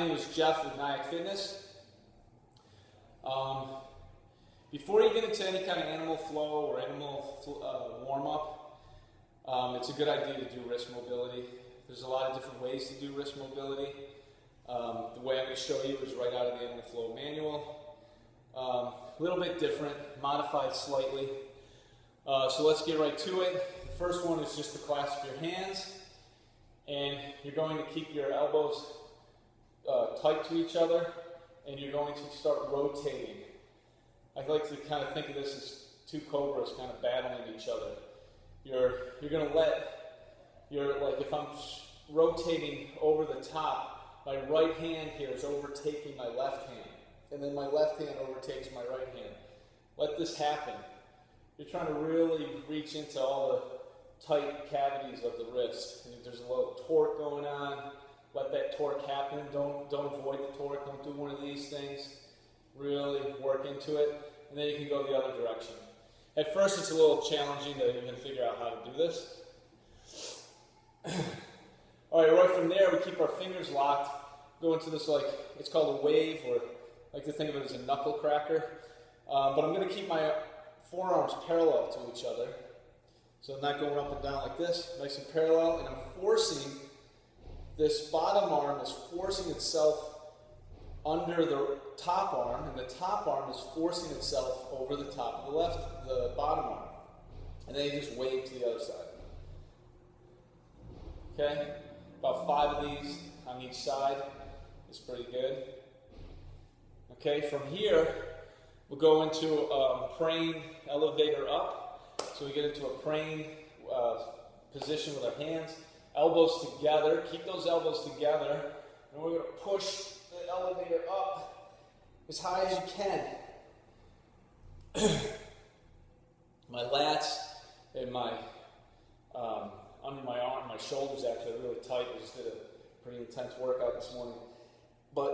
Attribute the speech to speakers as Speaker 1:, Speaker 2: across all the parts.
Speaker 1: name is Jeff with NyackFitness. Before you get into any kind of animal flow or animal warm-up, it's a good idea to do wrist mobility. There's a lot of different ways to do wrist mobility. The way I'm going to show you is right out of the animal flow manual. A little bit different, modified slightly. So let's get right to it. The first one is just to clasp your hands, and you're going to keep your elbows tight to each other, and you're going to start rotating. I like to kind of think of this as two cobras kind of battling each other. You're going to let like if I'm rotating over the top, my right hand here is overtaking my left hand, and then my left hand overtakes my right hand. Let this happen. You're trying to really reach into all the tight cavities of the wrist. And if there's a little torque going on, let that torque happen. Don't avoid the torque. Don't do one of these things. Really work into it, and then you can go the other direction. At first, it's a little challenging to even figure out how to do this. All right, right from there, we keep our fingers locked. Go into this it's called a wave, or I like to think of it as a knuckle cracker. But I'm going to keep my forearms parallel to each other. So I'm not going up and down like this, nice and parallel, and I'm forcing, this bottom arm is forcing itself under the top arm, and the top arm is forcing itself over the top of the bottom arm. And then you just wave to the other side. Okay? About 5 of these on each side is pretty good. Okay, from here, we'll go into a praying elevator up. So we get into a praying position with our hands, elbows together. Keep those elbows together, and we're going to push the elevator up as high as you can. My lats and my under my arm, my shoulders actually are really tight. I just did a pretty intense workout this morning. But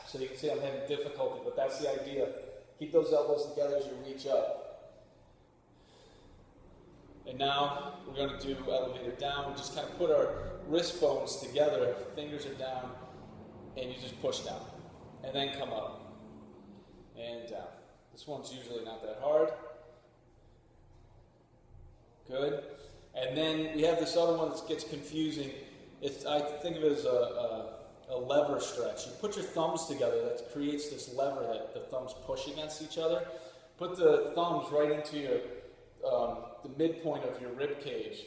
Speaker 1: so you can see I'm having difficulty, but that's the idea. Keep those elbows together as you reach up. And now we're going to do elevator down. We just kind of put our wrist bones together, fingers are down, and you just push down. And then come up and down. This one's usually not that hard. Good. And then we have this other one that gets confusing. I think of it as a lever stretch. You put your thumbs together, that creates this lever that the thumbs push against each other. Put the thumbs right into your the midpoint of your rib cage.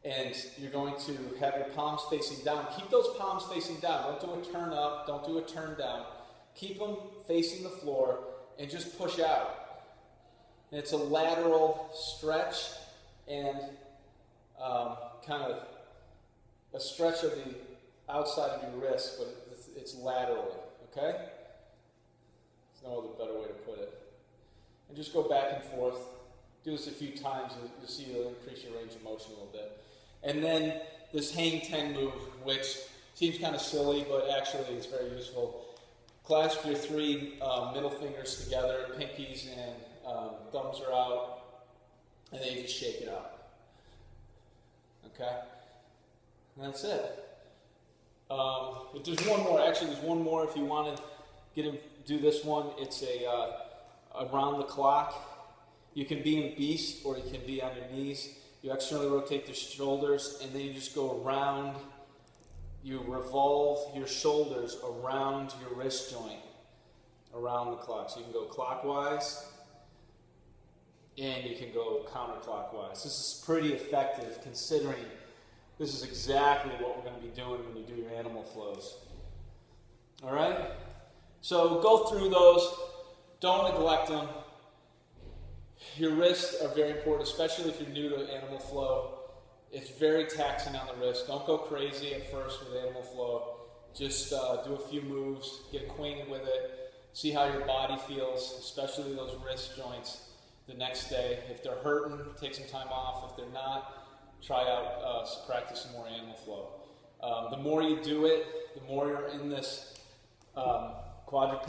Speaker 1: And you're going to have your palms facing down. Keep those palms facing down. Don't do a turn up, don't do a turn down. Keep them facing the floor and just push out. And it's a lateral stretch and kind of a stretch of the outside of your wrist, but it's laterally, okay? There's no other better way to put it. And just go back and forth. Do this a few times, and you'll see you'll increase your range of motion a little bit. And then this hang 10 move, which seems kind of silly, but actually it's very useful. Clasp your 3 middle fingers together, pinkies and thumbs are out, and then you just shake it out. Okay? And that's it. If there's one more, actually there's one more if you want to do this one. It's around the clock. You can be in beast or you can be on your knees. You externally rotate the shoulders, and then you just go around. You revolve your shoulders around your wrist joint, around the clock. So you can go clockwise, and you can go counterclockwise. This is pretty effective considering this is exactly what we're going to be doing when you do your animal flows. All right? So go through those. Don't neglect them. Your wrists are very important, especially if you're new to animal flow. It's very taxing on the wrist. Don't go crazy at first with animal flow. Just do a few moves, get acquainted with it, see how your body feels, especially those wrist joints the next day. If they're hurting, take some time off. If they're not, try out, practice some more animal flow. The more you do it, the more you're in this quadruped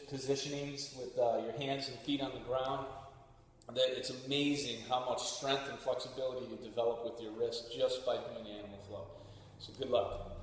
Speaker 1: positionings with your hands and feet on the ground. That it's amazing how much strength and flexibility you develop with your wrist just by doing animal flow. So good luck.